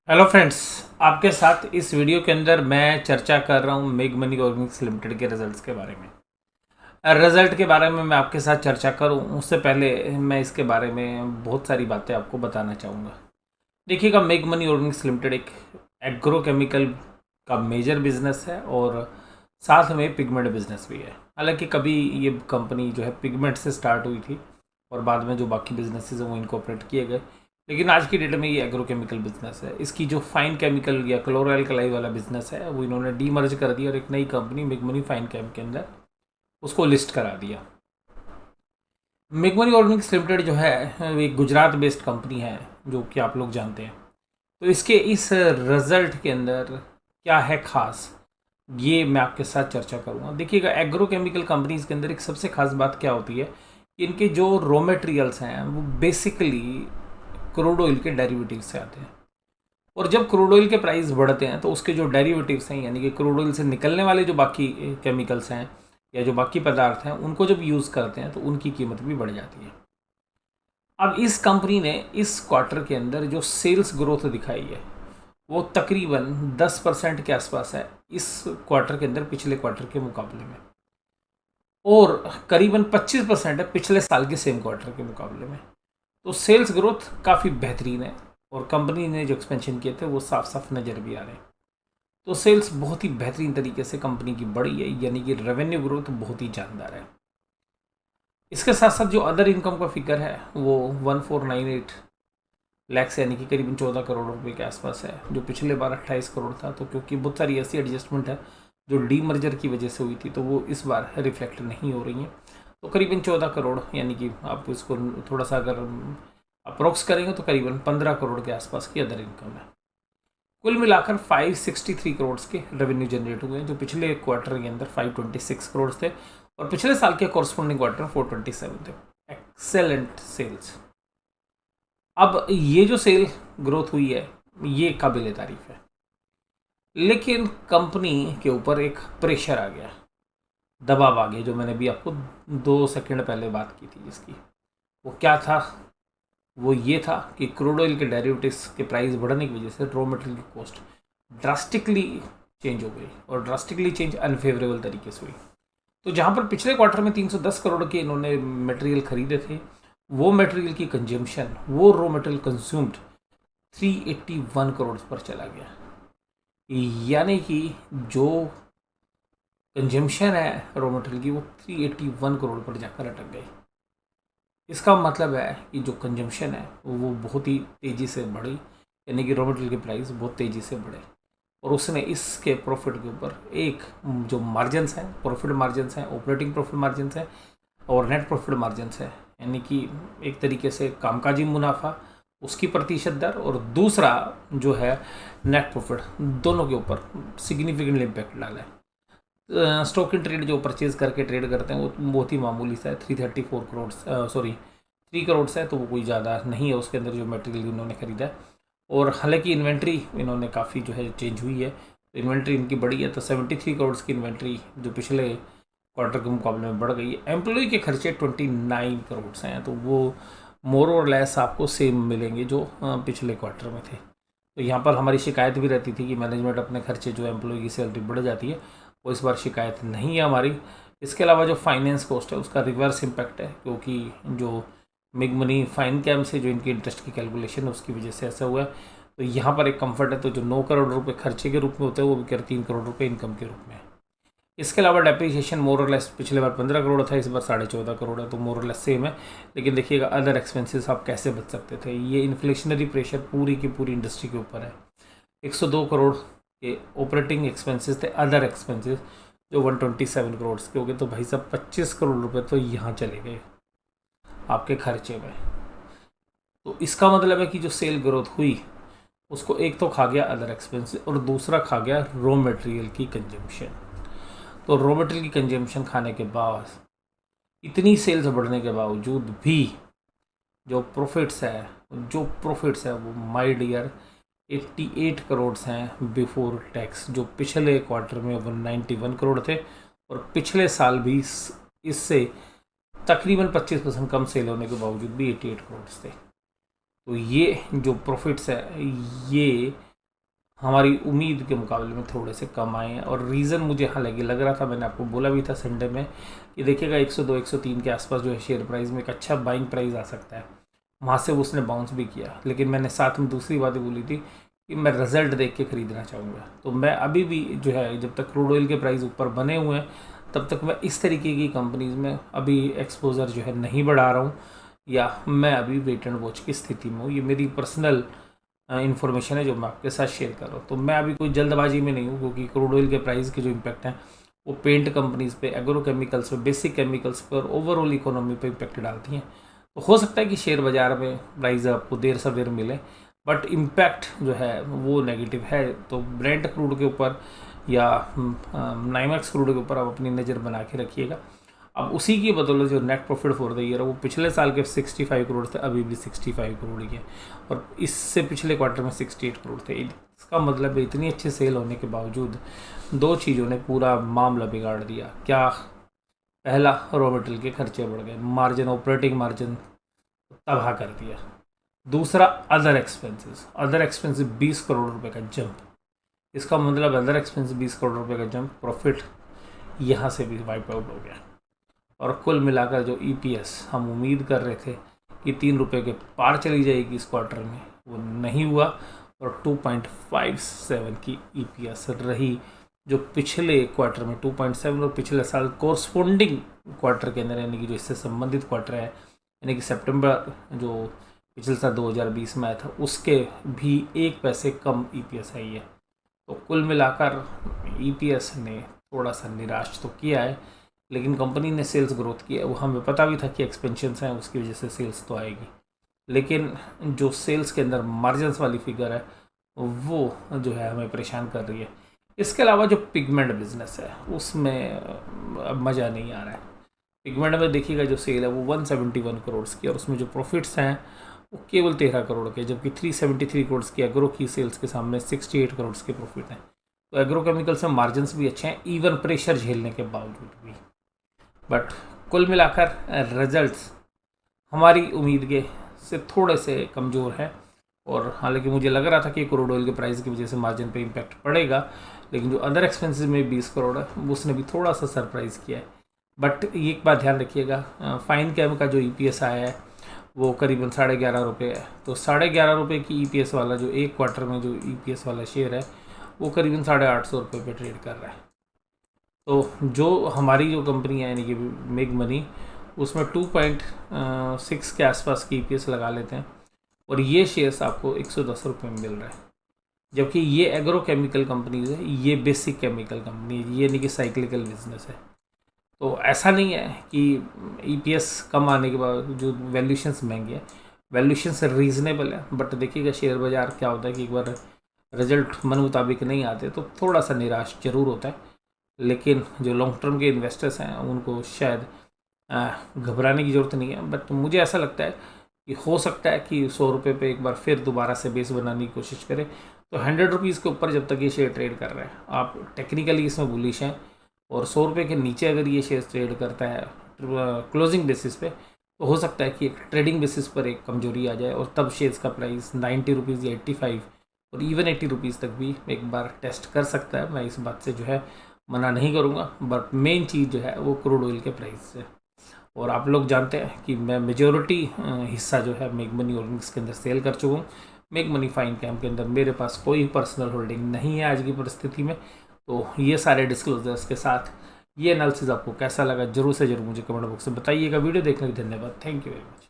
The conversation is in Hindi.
हेलो फ्रेंड्स, आपके साथ इस वीडियो के अंदर मैं चर्चा कर रहा हूँ मेग मनी ऑर्गेनिक्स लिमिटेड के रिजल्ट्स के बारे में। रिजल्ट के बारे में मैं आपके साथ चर्चा करूँ उससे पहले मैं इसके बारे में बहुत सारी बातें आपको बताना चाहूँगा। देखिएगा, मेग मनी ऑर्गेनिक्स लिमिटेड एक एग्रो केमिकल का मेजर बिजनेस है और साथ में पिगमेंट बिजनेस भी है। हालांकि कभी ये कंपनी जो है पिगमेंट से स्टार्ट हुई थी और बाद में जो बाकी बिजनेसेस हैं वो इनकॉर्पोरेट किए गए, लेकिन आज की डेट में ये एग्रोकेमिकल बिजनेस है। इसकी जो फाइन केमिकल या क्लोरोएल्कलाई वाला बिजनेस है वो इन्होंने डीमर्ज कर दिया और एक नई कंपनी मेगमनी फाइन केम के अंदर उसको लिस्ट करा दिया। मेगमनी ऑर्गेनिक्स लिमिटेड जो है वो एक गुजरात बेस्ड कंपनी है, जो कि आप लोग जानते हैं। तो इसके इस रिजल्ट के अंदर क्या है खास, ये मैं आपके साथ चर्चा करूँगा। देखिएगा, एग्रोकेमिकल कंपनीज के अंदर एक सबसे खास बात क्या होती है कि इनके जो रॉ मटेरियल्स हैं वो बेसिकली क्रूड ऑयल के डेरिवेटिव से आते हैं। और जब क्रूड ऑयल के प्राइस बढ़ते हैं तो उसके जो डेरिवेटिव्स हैं, यानी कि क्रूड ऑयल से निकलने वाले जो बाकी केमिकल्स हैं या जो बाकी पदार्थ हैं, उनको जब यूज़ करते हैं तो उनकी कीमत भी बढ़ जाती है। अब इस कंपनी ने इस क्वार्टर के अंदर जो सेल्स ग्रोथ दिखाई है वो तकरीबन 10% के आसपास है इस क्वार्टर के अंदर पिछले क्वार्टर के मुकाबले में, और करीबन 25% है पिछले साल के सेम क्वार्टर के मुकाबले में। तो सेल्स ग्रोथ काफ़ी बेहतरीन है और कंपनी ने जो एक्सपेंशन किए थे वो साफ साफ नज़र भी आ रहे हैं। तो सेल्स बहुत ही बेहतरीन तरीके से कंपनी की बढ़ी है, यानी कि रेवेन्यू ग्रोथ बहुत ही जानदार है। इसके साथ साथ जो अदर इनकम का फिगर है वो 1498 लैक्स यानी कि करीबन 14 करोड़ रुपए के आसपास है, जो पिछले बार 28 करोड़ था। तो क्योंकि बहुत सारी ऐसी एडजस्टमेंट है जो डी मर्जर की वजह से हुई थी, तो वो इस बार रिफ्लेक्ट नहीं हो रही हैं। तो करीबन 14 करोड़, यानी कि आप इसको थोड़ा सा अगर अप्रोक्स करेंगे तो करीबन 15 करोड़ के आसपास की अदर इनकम है। कुल मिलाकर 563 करोड़ के रेवेन्यू जनरेट हुए हैं, जो पिछले क्वार्टर के अंदर 526 करोड़ थे और पिछले साल के कॉरस्पॉन्डिंग क्वार्टर में 427 थे। Excellent sales. अब ये जो सेल ग्रोथ हुई है ये काबिल तारीफ है, लेकिन कंपनी के ऊपर एक प्रेशर आ गया, दबाव आ गया, जो मैंने भी आपको 2 सेकंड पहले बात की थी जिसकी। वो क्या था? वो ये था कि क्रूड ऑयल के डेरिवेटिव्स के प्राइस बढ़ने की वजह से रॉ मटेरियल की कॉस्ट ड्रास्टिकली चेंज हो गई, और ड्रास्टिकली चेंज अनफेवरेबल तरीके से हुई। तो जहाँ पर पिछले क्वार्टर में 310 करोड़ के इन्होंने मटेरियल खरीदे थे, वो मटेरियल की कंजम्पशन, वो रॉ मटेरियल कंज्यूम्ड 381 करोड़ पर चला गया। यानी कि जो कंजम्पशन है रॉ मटेरियल की वो 381 करोड़ पर जाकर अटक गई। इसका मतलब है कि जो कंजम्पशन है वो बहुत ही तेज़ी से बढ़ी, यानी कि रॉ मटेरियल के प्राइस बहुत तेज़ी से बढ़े, और उसने इसके प्रॉफिट के ऊपर एक जो मार्जिनस हैं, प्रॉफिट मार्जिनस हैं, ऑपरेटिंग प्रॉफिट मार्जिनस हैं और नेट प्रॉफिट मार्जिनस है, यानी कि एक तरीके से कामकाजी मुनाफा, उसकी प्रतिशत दर, और दूसरा जो है नेट प्रॉफिट, दोनों के ऊपर सिग्निफिकेंटली इम्पैक्ट डाला है। स्टॉक इन ट्रेड जो परचेज करके ट्रेड करते हैं वो बहुत ही मामूली सा है, 334 करोड़, सॉरी 3 करोड़ से है, तो वो कोई ज़्यादा नहीं है उसके अंदर जो मटेरियल इन्होंने खरीदा है। और हालांकि इन्वेंट्री इन्होंने काफ़ी जो है चेंज हुई है, तो इन्वेंट्री इनकी बढ़ी है, तो 73 करोड़ की इन्वेंट्री जो पिछले क्वार्टर के मुकाबले में बढ़ गई है। एम्प्लॉय के खर्चे 29 करोड़ से हैं, तो वो मोर और लेस आपको सेम मिलेंगे जो पिछले क्वार्टर में थे। तो यहाँ पर हमारी शिकायत भी रहती थी कि मैनेजमेंट अपने खर्चे जो एम्प्लॉय की सैलरी बढ़ जाती है, वो इस बार शिकायत नहीं है हमारी। इसके अलावा जो फाइनेंस कॉस्ट है उसका रिवर्स इम्पैक्ट है, क्योंकि जो मिग मनी फाइन कैम से जो इनकी इंटरेस्ट की कैलकुलेशन है उसकी वजह से ऐसा हुआ है। तो यहाँ पर एक कंफर्ट है, तो जो 9 करोड़ रुपए खर्चे के रूप में होते हैं वो भी 3 करोड़ रुपए इनकम के रूप में है। इसके अलावा डेप्रीशिएशन मोर और लेस पिछले बार 15 करोड़ था, इस बार 14.5 करोड़ है, तो मोर और लेस सेम है। लेकिन देखिएगा अदर एक्सपेंसेस आप कैसे बच सकते थे, ये इन्फ्लेशनरी प्रेशर पूरी की पूरी इंडस्ट्री के ऊपर है। 102 करोड़ के ऑपरेटिंग एक्सपेंसेस थे, अदर एक्सपेंसेस जो 127 करोड़ के हो गए, तो भाई साहब 25 करोड़ रुपए तो यहाँ चले गए आपके खर्चे में। तो इसका मतलब है कि जो सेल ग्रोथ हुई उसको एक तो खा गया अदर एक्सपेंसेस और दूसरा खा गया रॉ मटेरियल की कंजम्पशन। तो रॉ मटेरियल की कंजम्पशन खाने के बाद, इतनी सेल्स बढ़ने के बावजूद भी जो प्रॉफिट्स है वो माय डियर 88 करोड़ हैं बिफोर टैक्स, जो पिछले क्वार्टर में 191 करोड़ थे और पिछले साल भी इससे तकरीबन 25% कम सेल होने के बावजूद भी 88 करोड़ थे। तो ये जो प्रॉफिट्स है ये हमारी उम्मीद के मुकाबले में थोड़े से कम आए हैं। और रीज़न मुझे हालांकि लग रहा था, मैंने आपको बोला भी था संडे में कि देखिएगा 102 103 के आसपास जो है शेयर प्राइस में एक अच्छा बाइंग प्राइस आ सकता है। वहाँ से उसने बाउंस भी किया, लेकिन मैंने साथ में दूसरी बातें बोली थी कि मैं रिजल्ट देख के ख़रीदना चाहूँगा। तो मैं अभी भी जो है, जब तक क्रूड ऑयल के प्राइस ऊपर बने हुए हैं तब तक मैं इस तरीके की कंपनीज़ में अभी एक्सपोज़र जो है नहीं बढ़ा रहा हूँ, या मैं अभी वेट एंड वॉच की स्थिति में हूँ। ये मेरी पर्सनल इन्फॉर्मेशन है जो मैं आपके साथ शेयर कर रहा हूँ। तो मैं अभी कोई जल्दबाजी में नहीं हूँ, क्योंकि क्रूड ऑयल के प्राइस के जो इम्पैक्ट हैं वो पेंट कंपनीज़ पे, एग्रो केमिकल्स पे, बेसिक केमिकल्स पे और ओवरऑल इकोनॉमी पे इम्पैक्ट डालती हैं। तो हो सकता है कि शेयर बाज़ार में प्राइस आपको देर सवेर मिले, बट इम्पैक्ट जो है वो नेगेटिव है। तो ब्रेंट क्रूड के ऊपर या नाइमैक्स क्रूड के ऊपर आप अपनी नज़र बना के रखिएगा। अब उसी की बदौलत जो net profit for the year है वो पिछले साल के 65 करोड़ थे, अभी भी 65 करोड़ ही है, और इससे पिछले क्वार्टर में 68 करोड़ थे। इसका मतलब है इतनी अच्छी सेल होने के बावजूद दो चीज़ों ने पूरा मामला बिगाड़ दिया। क्या? पहला, रॉ मटेरियल के खर्चे बढ़ गए, मार्जिन, ऑपरेटिंग मार्जिन तबाह कर दिया। दूसरा, अदर एक्सपेंसेस 20 करोड़ रुपए का जंप। इसका मतलब अदर एक्सपेंस 20 करोड़ रुपए का जंप, प्रॉफिट यहाँ से भी वाइप आउट हो गया। और कुल मिलाकर जो EPS हम उम्मीद कर रहे थे कि 3 रुपये के पार चली जाएगी इस क्वार्टर में, वो नहीं हुआ, और 2.57 की EPS रही, जो पिछले क्वार्टर में 2.7 और पिछले साल कोरस्पोंडिंग क्वार्टर के अंदर, यानी कि जो इससे संबंधित क्वार्टर है, यानी कि सितंबर जो पिछले साल 2020 में आया था, उसके भी 1 पैसे कम EPS आई है। तो कुल मिलाकर EPS ने थोड़ा सा निराश तो किया है, लेकिन कंपनी ने सेल्स ग्रोथ की है। वो हमें पता भी था कि एक्सपेंशंस हैं, उसकी वजह से सेल्स तो आएगी, लेकिन जो सेल्स के अंदर मार्जिन्स वाली फिगर है वो जो है हमें परेशान कर रही है। इसके अलावा जो पिगमेंट बिजनेस है उसमें अब मज़ा नहीं आ रहा है। पिगमेंट में देखिएगा जो सेल है वो 171 करोड़ की, और उसमें जो प्रॉफिट्स हैं वो केवल 13 करोड़ के, जबकि 373 करोड़ की एग्रो की सेल्स के सामने 68 करोड़ के प्रॉफिट हैं। तो एग्रो केमिकल्स में मार्जिन्स भी अच्छे हैं, इवन प्रेशर झेलने के बावजूद भी। बट कुल मिलाकर रिजल्ट्स हमारी उम्मीद के से थोड़े से कमज़ोर है। और हालांकि मुझे लग रहा था कि क्रूड ऑयल के प्राइस की वजह से मार्जिन पे इम्पैक्ट पड़ेगा, लेकिन जो अदर एक्सपेंसेस में 20 करोड़ है उसने भी थोड़ा सा सरप्राइज़ किया है। बट एक बात ध्यान रखिएगा, फाइन कैम का जो EPS आया है वो करीबन 11.5 रुपये है। तो 11.5 रुपये की EPS वाला जो एक क्वार्टर में जो EPS वाला शेयर है वो करीबन 850 रुपये पे ट्रेड कर रहा है। तो जो हमारी जो कंपनी है यानी कि मेक मनी, उसमें 2.6 के आसपास की EPS लगा लेते हैं, और ये शेयर्स आपको 110 रुपये में मिल रहा है। जबकि ये एग्रो केमिकल कंपनीज है, ये बेसिक केमिकल कंपनी है, ये नहीं कि साइक्लिकल बिजनेस है। तो ऐसा नहीं है कि EPS कम आने के बाद जो वैल्यूशंस महंगे हैं, वैल्यूशंस रीजनेबल है। बट देखिएगा शेयर बाज़ार क्या होता है कि एक बार रिजल्ट मन मुताबिक नहीं आते तो थोड़ा सा निराश जरूर होता है, लेकिन जो लॉन्ग टर्म के इन्वेस्टर्स हैं उनको शायद घबराने की ज़रूरत नहीं है। बट मुझे ऐसा लगता है कि हो सकता है कि 100 रुपये पे एक बार फिर दोबारा से बेस बनाने की कोशिश करें। तो 100 रुपीज़ के ऊपर जब तक ये शेयर ट्रेड कर रहे हैं, आप टेक्निकली इसमें बुलिश हैं, और 100 रुपये के नीचे अगर ये शेयर ट्रेड करता है क्लोजिंग बेसिस पे, तो हो सकता है कि एक ट्रेडिंग बेसिस पर एक कमजोरी आ जाए, और तब शेयर्स का प्राइस 90 रुपीज़ या 85 और इवन 80 रुपीज़ तक भी एक बार टेस्ट कर सकता है। मैं इस बात से जो है मना नहीं करूँगा, बट मेन चीज़ जो है वो क्रूड ऑयल के प्राइस से। और आप लोग जानते हैं कि मैं मेजॉरिटी हिस्सा जो है मेक मनी होल्डिंग्स के अंदर सेल कर चुका हूँ। मेक मनी फाइन कैम के अंदर मेरे पास कोई पर्सनल होल्डिंग नहीं है आज की परिस्थिति में। तो ये सारे डिस्क्लोजर्स के साथ ये एनालिसिस आपको कैसा लगा, जरूर से जरूर मुझे कमेंट बॉक्स में बताइएगा। वीडियो देखने के लिए धन्यवाद। Thank you very much.